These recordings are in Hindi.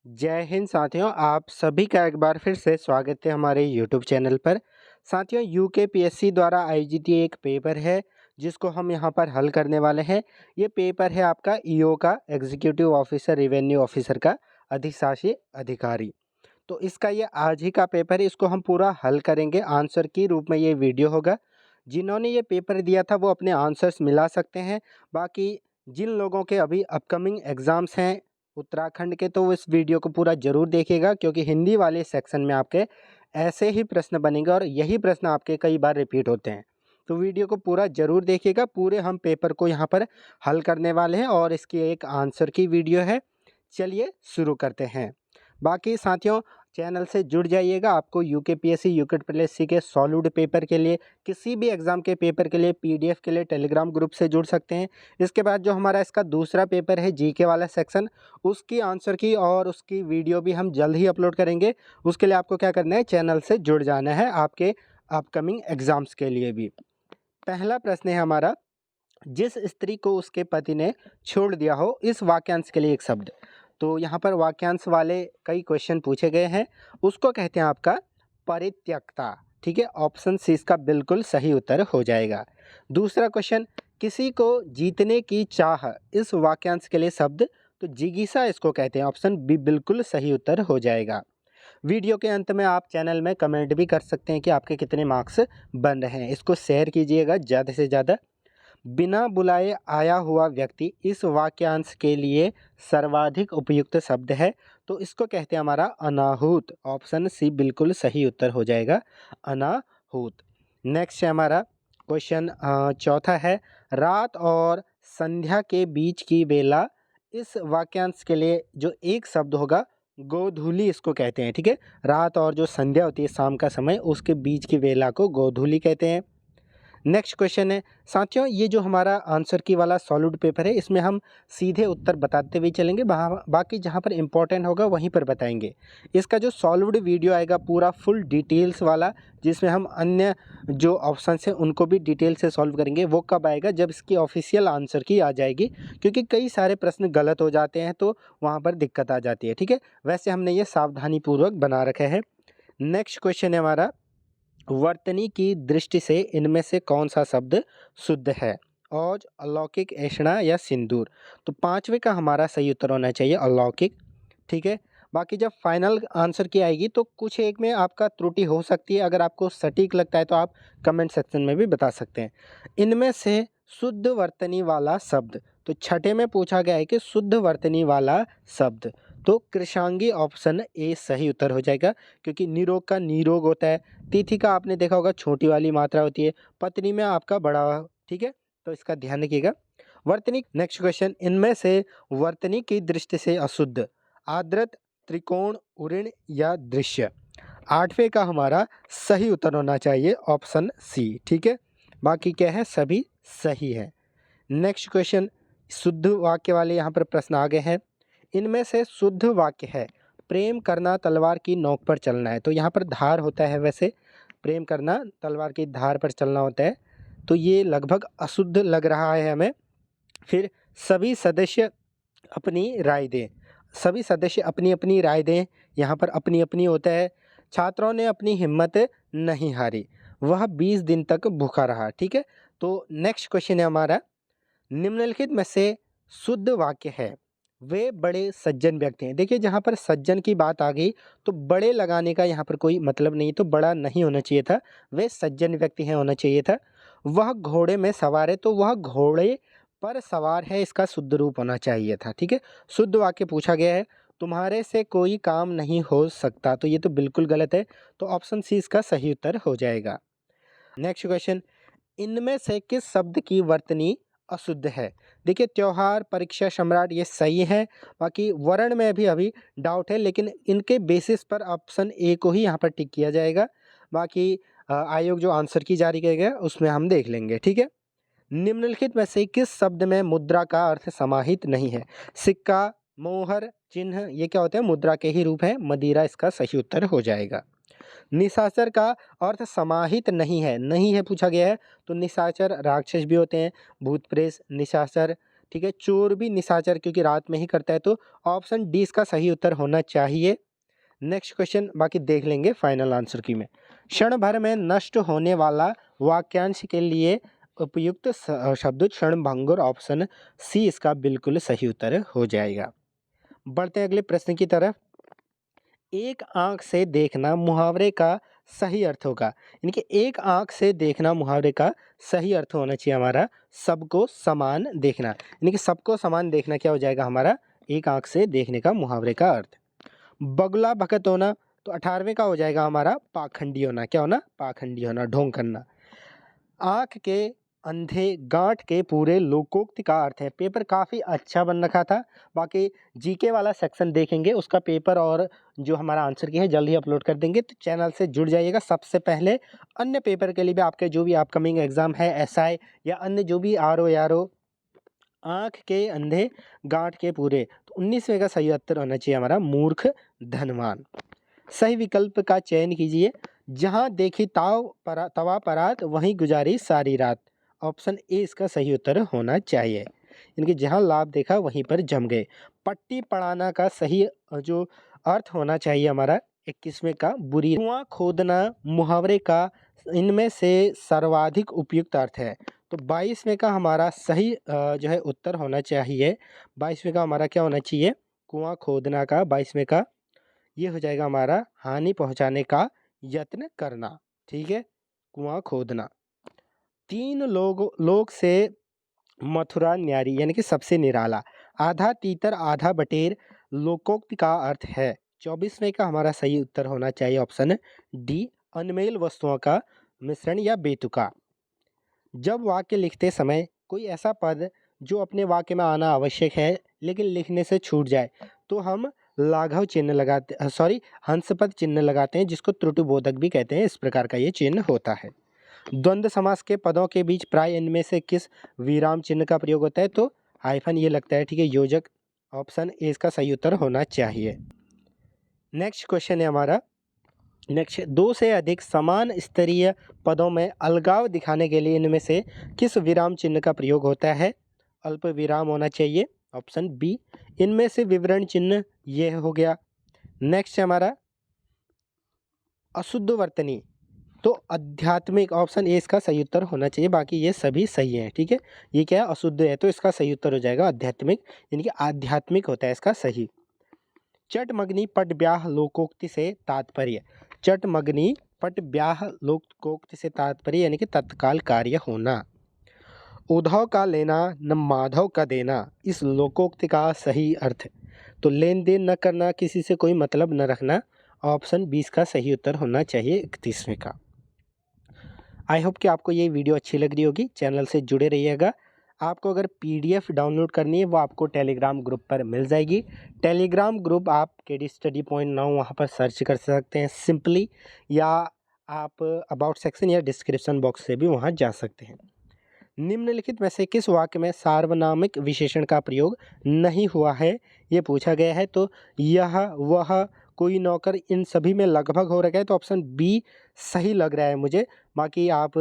जय हिंद साथियों, आप सभी का एक बार फिर से स्वागत है हमारे यूट्यूब चैनल पर। साथियों, यूकेपीएससी द्वारा आयोजित ये एक पेपर है जिसको हम यहाँ पर हल करने वाले हैं। ये पेपर है आपका ईओ का, एग्जीक्यूटिव ऑफिसर रेवेन्यू ऑफिसर का अधिशासी अधिकारी। तो इसका ये आज ही का पेपर है, इसको हम पूरा हल करेंगे। आंसर के रूप में ये वीडियो होगा। जिन्होंने ये पेपर दिया था वो अपने आंसर्स मिला सकते हैं। बाकी जिन लोगों के अभी अपकमिंग एग्ज़ाम्स हैं उत्तराखंड के, तो वो इस वीडियो को पूरा ज़रूर देखिएगा, क्योंकि हिंदी वाले सेक्शन में आपके ऐसे ही प्रश्न बनेंगे और यही प्रश्न आपके कई बार रिपीट होते हैं। तो वीडियो को पूरा ज़रूर देखिएगा। पूरे हम पेपर को यहाँ पर हल करने वाले हैं और इसकी एक आंसर की वीडियो है। चलिए शुरू करते हैं। बाकी साथियों, चैनल से जुड़ जाइएगा। आपको यूकेपीएससी, यूकेपीएससी के सॉलिड पेपर के लिए, किसी भी एग्ज़ाम के पेपर के लिए, पीडीएफ के लिए टेलीग्राम ग्रुप से जुड़ सकते हैं। इसके बाद जो हमारा इसका दूसरा पेपर है जीके वाला सेक्शन, उसकी आंसर की और उसकी वीडियो भी हम जल्द ही अपलोड करेंगे। उसके लिए आपको क्या करना है, चैनल से जुड़ जाना है आपके अपकमिंग एग्ज़ाम्स के लिए भी। पहला प्रश्न है हमारा, जिस स्त्री को उसके पति ने छोड़ दिया हो, इस वाक्यांश के लिए एक शब्द। तो यहाँ पर वाक्यांश वाले कई क्वेश्चन पूछे गए हैं, उसको कहते हैं आपका परित्यक्ता। ठीक है, ऑप्शन सी इसका बिल्कुल सही उत्तर हो जाएगा। दूसरा क्वेश्चन, किसी को जीतने की चाह, इस वाक्यांश के लिए शब्द। तो जिगीसा इसको कहते हैं, ऑप्शन बी बिल्कुल सही उत्तर हो जाएगा। वीडियो के अंत में आप चैनल में कमेंट भी कर सकते हैं कि आपके कितने मार्क्स बन रहे हैं। इसको शेयर कीजिएगा ज़्यादा से ज़्यादा। बिना बुलाए आया हुआ व्यक्ति, इस वाक्यांश के लिए सर्वाधिक उपयुक्त शब्द है। तो इसको कहते हैं हमारा अनाहूत। ऑप्शन सी बिल्कुल सही उत्तर हो जाएगा, अनाहूत। नेक्स्ट है हमारा क्वेश्चन चौथा है, रात और संध्या के बीच की बेला, इस वाक्यांश के लिए जो एक शब्द होगा गोधूली इसको कहते हैं। ठीक है, रात और जो संध्या होती है शाम का समय, उसके बीच की बेला को गोधूली कहते हैं। नेक्स्ट क्वेश्चन है साथियों, ये जो हमारा आंसर की वाला सॉलिड पेपर है, इसमें हम सीधे उत्तर बताते हुए चलेंगे, बाकी जहाँ पर इंपॉर्टेंट होगा वहीं पर बताएंगे। इसका जो सॉलिड वीडियो आएगा पूरा फुल डिटेल्स वाला, जिसमें हम अन्य जो ऑप्शन हैं उनको भी डिटेल से सॉल्व करेंगे, वो कब आएगा, जब इसकी ऑफिशियल आंसर की आ जाएगी। क्योंकि कई सारे प्रश्न गलत हो जाते हैं तो वहाँ पर दिक्कत आ जाती है। ठीक है, वैसे हमने ये सावधानीपूर्वक बना रखा है। नेक्स्ट क्वेश्चन है हमारा, वर्तनी की दृष्टि से इनमें से कौन सा शब्द शुद्ध है, औज, अलौकिक, ऐषणा या सिंदूर। तो पांचवे का हमारा सही उत्तर होना चाहिए अलौकिक। ठीक है, बाकी जब फाइनल आंसर की आएगी तो कुछ एक में आपका त्रुटि हो सकती है। अगर आपको सटीक लगता है तो आप कमेंट सेक्शन में भी बता सकते हैं। इनमें से शुद्ध वर्तनी वाला शब्द, तो छठे में पूछा गया है कि शुद्ध वर्तनी वाला शब्द। तो कृषांगी, ऑप्शन ए सही उत्तर हो जाएगा, क्योंकि निरोग का निरोग होता है। तिथि का आपने देखा होगा छोटी वाली मात्रा होती है, पत्नी में आपका बड़ा। ठीक है, तो इसका ध्यान रखिएगा। वर्तनी, नेक्स्ट क्वेश्चन, इनमें से वर्तनी की दृष्टि से अशुद्ध, आद्रत, त्रिकोण, उऋण या दृश्य। आठवें का हमारा सही उत्तर होना चाहिए ऑप्शन सी। ठीक है, बाकी क्या है, सभी सही है। नेक्स्ट क्वेश्चन, शुद्ध वाक्य वाले यहाँ पर प्रश्न आ गए हैं। इनमें से शुद्ध वाक्य है, प्रेम करना तलवार की नोक पर चलना है। तो यहाँ पर धार होता है, वैसे प्रेम करना तलवार की धार पर चलना होता है, तो ये लगभग अशुद्ध लग रहा है हमें। फिर सभी सदस्य अपनी राय दें, सभी सदस्य अपनी अपनी राय दें, यहाँ पर अपनी अपनी होता है। छात्रों ने अपनी हिम्मत नहीं हारी, वह 20 दिन तक भूखा रहा। ठीक है, तो नेक्स्ट क्वेश्चन है हमारा, निम्नलिखित में से शुद्ध वाक्य है, वे बड़े सज्जन व्यक्ति हैं। देखिए, जहाँ पर सज्जन की बात आ गई तो बड़े लगाने का यहाँ पर कोई मतलब नहीं, तो बड़ा नहीं होना चाहिए था, वे सज्जन व्यक्ति हैं होना चाहिए था। वह घोड़े में सवार है, तो वह घोड़े पर सवार है, इसका शुद्ध रूप होना चाहिए था। ठीक है, शुद्ध वाक्य पूछा गया है, तुम्हारे से कोई काम नहीं हो सकता, तो ये तो बिल्कुल गलत है, तो ऑप्शन सी इसका सही उत्तर हो जाएगा। नेक्स्ट क्वेश्चन, इनमें से किस शब्द की वर्तनी अशुद्ध है। देखिए, त्योहार, परीक्षा, सम्राट ये सही है। बाकी वर्ण में भी अभी डाउट है, लेकिन इनके बेसिस पर ऑप्शन ए को ही यहाँ पर टिक किया जाएगा। बाकी आयोग जो आंसर की जारी करेगा उसमें हम देख लेंगे। ठीक है, निम्नलिखित में से किस शब्द में मुद्रा का अर्थ समाहित नहीं है। सिक्का, मोहर, चिन्ह, ये क्या होते हैं, मुद्रा के ही रूप हैं। मदिरा इसका सही उत्तर हो जाएगा। निशाचर का अर्थ समाहित नहीं है, नहीं है पूछा गया है, तो निशाचर राक्षस भी होते हैं, भूत प्रेत, निशाचर, ठीक है, चोर भी निशाचर क्योंकि रात में ही करता है, तो ऑप्शन डी इसका सही उत्तर होना चाहिए। नेक्स्ट क्वेश्चन बाकी देख लेंगे फाइनल आंसर की में। क्षण भर में नष्ट होने वाला वाक्यांश के लिए उपयुक्त शब्द क्षणभंगुर, ऑप्शन सी इसका बिल्कुल सही उत्तर हो जाएगा। बढ़ते हैं अगले प्रश्न की तरफ। एक आंख से देखना मुहावरे का सही अर्थ होगा, यानी कि एक आंख से देखना मुहावरे का सही अर्थ होना चाहिए हमारा सबको समान देखना, यानी कि सबको समान देखना क्या हो जाएगा हमारा एक आंख से देखने का मुहावरे का अर्थ। बगुला भगत होना तो 18वें का हो जाएगा हमारा पाखंडी होना, क्या होना पाखंडी होना, ढोंग करना। आंख के अंधे गांठ के पूरे लोकोक्ति का अर्थ है। पेपर काफ़ी अच्छा बन रखा था, बाकी जीके वाला सेक्शन देखेंगे उसका पेपर और जो हमारा आंसर की है जल्द ही अपलोड कर देंगे, तो चैनल से जुड़ जाइएगा। सबसे पहले अन्य पेपर के लिए भी आपके जो भी अपकमिंग एग्जाम है एसआई या अन्य जो भी आरओ यारो आंख के अंधे गांठ के पूरे, तो 19वें का सही उत्तर होना चाहिए हमारा मूर्ख धनवान। सही विकल्प का चयन कीजिए। जहां देखी तवा परात वहीं गुजारी सारी रात, ऑप्शन ए इसका सही उत्तर होना चाहिए, इनके जहां लाभ देखा वहीं पर जम गए। पट्टी पड़ाना का सही जो अर्थ होना चाहिए हमारा 21वें का बुरी। कुआं खोदना मुहावरे का इनमें से सर्वाधिक उपयुक्त अर्थ है, तो 22वें का हमारा सही जो है उत्तर होना चाहिए। 22वें का हमारा क्या होना चाहिए, कुआं खोदना का 22वें का ये हो जाएगा हमारा हानि पहुंचाने का यत्न करना, ठीक है, कुआं खोदना। 3 लोग से मथुरा न्यारी, यानी कि सबसे निराला। आधा तीतर आधा बटेर लोकोक्ति का अर्थ है। 24वें का हमारा सही उत्तर होना चाहिए ऑप्शन डी, अनमेल वस्तुओं का मिश्रण या बेतुका। जब वाक्य लिखते समय कोई ऐसा पद जो अपने वाक्य में आना आवश्यक है लेकिन लिखने से छूट जाए तो हम लाघव चिन्ह लगाते हंसपद चिन्ह लगाते हैं, जिसको त्रुटिबोधक भी कहते हैं। इस प्रकार का ये चिन्ह होता है। द्वंद्व समास के पदों के बीच प्राय इनमें से किस विराम चिन्ह का प्रयोग होता है, तो हाइफन ये लगता है, ठीक है, योजक, ऑप्शन ए इसका सही उत्तर होना चाहिए। नेक्स्ट क्वेश्चन है हमारा। नेक्स्ट, 2 से अधिक समान स्तरीय पदों में अलगाव दिखाने के लिए इनमें से किस विराम चिन्ह का प्रयोग होता है, अल्प विराम होना चाहिए, ऑप्शन बी। इनमें से विवरण चिन्ह ये हो गया। नेक्स्ट हमारा अशुद्ध वर्तनी, तो आध्यात्मिक, ऑप्शन ए इसका सही उत्तर होना चाहिए, बाकी ये सभी सही हैं, ठीक है। ये क्या है अशुद्ध है, तो इसका सही उत्तर हो जाएगा आध्यात्मिक, यानी कि आध्यात्मिक होता है इसका सही। चटमग्नि पट ब्याह लोकोक्ति से तात्पर्य, चटमग्नि पट ब्याह लोकोक्ति से तात्पर्य यानी कि तत्काल कार्य होना। उद्धव का लेना न माधव का देना, इस लोकोक्ति का सही अर्थ, तो लेन देन न करना, किसी से कोई मतलब न रखना, ऑप्शन 20 का सही उत्तर होना चाहिए 31वें का। आई होप कि आपको ये वीडियो अच्छी लग रही होगी, चैनल से जुड़े रहिएगा। आपको अगर पीडीएफ डाउनलोड करनी है वो आपको टेलीग्राम ग्रुप पर मिल जाएगी। टेलीग्राम ग्रुप आप केडी स्टडी पॉइंट नाउ वहाँ पर सर्च कर सकते हैं सिंपली, या आप अबाउट सेक्शन या डिस्क्रिप्शन बॉक्स से भी वहाँ जा सकते हैं। निम्नलिखित में से किस वाक्य में सार्वनामिक विशेषण का प्रयोग नहीं हुआ है, ये पूछा गया है, तो यह वह कोई नौकर इन सभी में लगभग हो रखा है, तो ऑप्शन बी सही लग रहा है मुझे, बाकी आप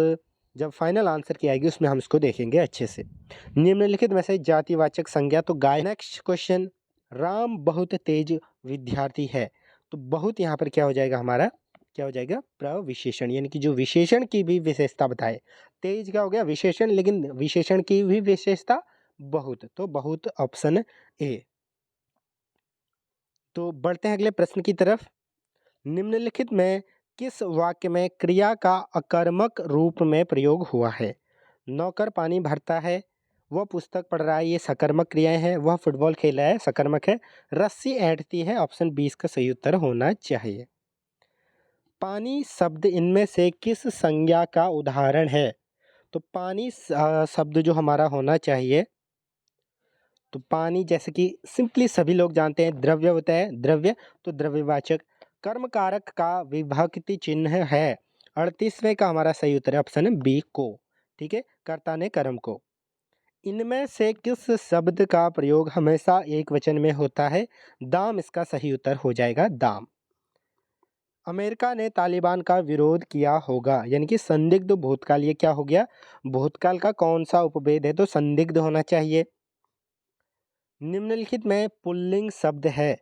जब फाइनल आंसर की आएगी उसमें हम इसको देखेंगे अच्छे से। निम्नलिखित में से जातिवाचक संज्ञा तो गाय। नेक्स्ट क्वेश्चन, राम बहुत तेज विद्यार्थी है, तो बहुत यहाँ पर क्या हो जाएगा हमारा, क्या हो जाएगा प्रविशेषण, यानी कि जो विशेषण की भी विशेषता बताए। तेज क्या हो गया विशेषण, लेकिन विशेषण की भी विशेषता बहुत, तो बहुत ऑप्शन ए। तो बढ़ते हैं अगले प्रश्न की तरफ। निम्नलिखित में किस वाक्य में क्रिया का अकर्मक रूप में प्रयोग हुआ है, नौकर पानी भरता है, वह पुस्तक पढ़ रहा है, ये सकर्मक क्रियाएं हैं, वह फुटबॉल खेल रहा है सकर्मक है, रस्सी ऐंठती है, ऑप्शन 20 का सही उत्तर होना चाहिए। पानी शब्द इनमें से किस संज्ञा का उदाहरण है, तो पानी शब्द जो हमारा होना चाहिए, तो पानी जैसे कि सिंपली सभी लोग जानते हैं द्रव्य होता है, द्रव्य, तो द्रव्यवाचक। कर्म कारक का विभक्ति चिन्ह है, 38वें का हमारा सही उत्तर है ऑप्शन बी को, ठीक है, कर्ता ने कर्म को। इनमें से किस शब्द का प्रयोग हमेशा एक वचन में होता है, दाम इसका सही उत्तर हो जाएगा दाम। अमेरिका ने तालिबान का विरोध किया होगा, यानी कि संदिग्ध भूतकाल, ये क्या हो गया भूतकाल का कौन सा उपभेद है, तो संदिग्ध होना चाहिए। निम्नलिखित में पुल्लिंग शब्द है।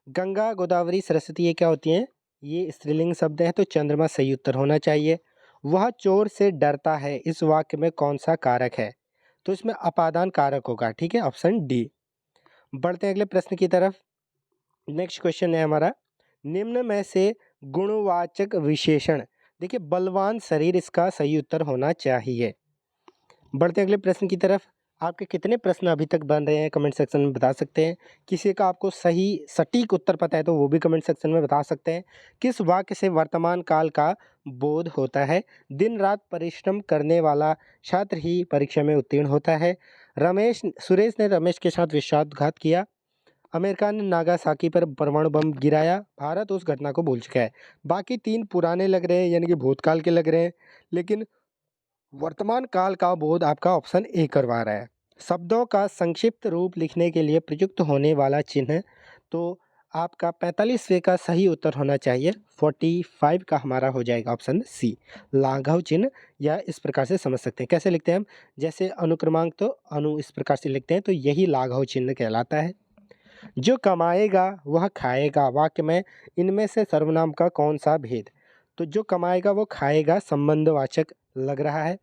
गंगा, गोदावरी, सरस्वती ये क्या होती हैं? ये स्त्रीलिंग शब्द है, तो चंद्रमा सही उत्तर होना चाहिए। वह चोर से डरता है, इस वाक्य में कौन सा कारक है? तो इसमें अपादान कारक होगा, ठीक है, ऑप्शन डी। बढ़ते हैं अगले प्रश्न की तरफ। नेक्स्ट क्वेश्चन है हमारा, निम्न में से गुणवाचक विशेषण, देखिए बलवान शरीर इसका सही उत्तर होना चाहिए। बढ़ते हैं अगले प्रश्न की तरफ। आपके कितने प्रश्न अभी तक बन रहे हैं कमेंट सेक्शन में बता सकते हैं। किसी का आपको सही सटीक उत्तर पता है तो वो भी कमेंट सेक्शन में बता सकते हैं। किस वाक्य से वर्तमान काल का बोध होता है? दिन रात परिश्रम करने वाला छात्र ही परीक्षा में उत्तीर्ण होता है। सुरेश ने रमेश के साथ विश्वासघात किया। अमेरिका ने नागासाकी पर परमाणु बम गिराया। भारत उस घटना को भूल चुका है। बाकी 3 पुराने लग रहे हैं, यानी कि भूतकाल के लग रहे हैं, लेकिन वर्तमान काल का बोध आपका ऑप्शन ए करवा रहा है। शब्दों का संक्षिप्त रूप लिखने के लिए प्रयुक्त होने वाला चिन्ह, तो आपका 45वें का सही उत्तर होना चाहिए। 45 का हमारा हो जाएगा ऑप्शन सी, लाघव चिन्ह, या इस प्रकार से समझ सकते हैं। कैसे लिखते हैं हम? जैसे अनुक्रमांक तो अनु इस प्रकार से लिखते हैं, तो यही लाघव चिन्ह कहलाता है। जो कमाएगा वह खाएगा वाक्य में इनमें से सर्वनाम का कौन सा भेद? तो जो कमाएगा वो खाएगा संबंधवाचक लग रहा है।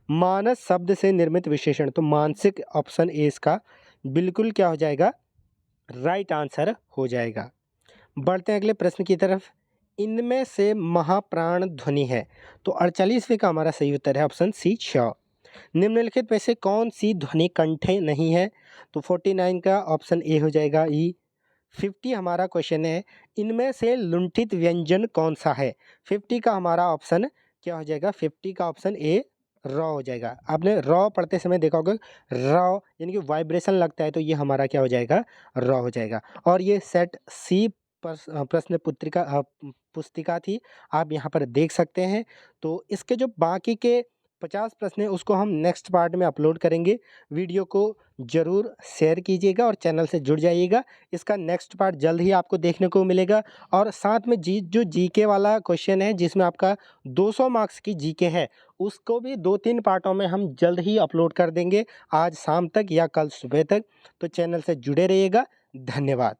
मानस शब्द से निर्मित विशेषण, तो मानसिक ऑप्शन ए इसका बिल्कुल क्या हो जाएगा? राइट आंसर हो जाएगा। बढ़ते हैं अगले प्रश्न की तरफ। इनमें से महाप्राण ध्वनि है, तो 48वें का हमारा सही उत्तर है ऑप्शन सी, छ। निम्नलिखित में से कौन सी ध्वनि कंठे नहीं है? तो 49 का ऑप्शन ए हो जाएगा, ई। 50 हमारा क्वेश्चन है, इनमें से लुंठित व्यंजन कौन सा है? 50 का हमारा ऑप्शन क्या हो जाएगा? 50 का ऑप्शन ए, र हो जाएगा। आपने र पढ़ते समय देखा होगा, र यानी कि वाइब्रेशन लगता है, तो ये हमारा क्या हो जाएगा? र हो जाएगा। और ये सेट सी प्रश्न पुस्तिका थी, आप यहाँ पर देख सकते हैं। तो इसके जो बाकी के 50 प्रश्न हैं उसको हम नेक्स्ट पार्ट में अपलोड करेंगे। वीडियो को ज़रूर शेयर कीजिएगा और चैनल से जुड़ जाइएगा। इसका नेक्स्ट पार्ट जल्द ही आपको देखने को मिलेगा। और साथ में जो जीके वाला क्वेश्चन है, जिसमें आपका 200 मार्क्स की जीके है, उसको भी 2-3 पार्टों में हम जल्द ही अपलोड कर देंगे, आज शाम तक या कल सुबह तक। तो चैनल से जुड़े रहिएगा। धन्यवाद।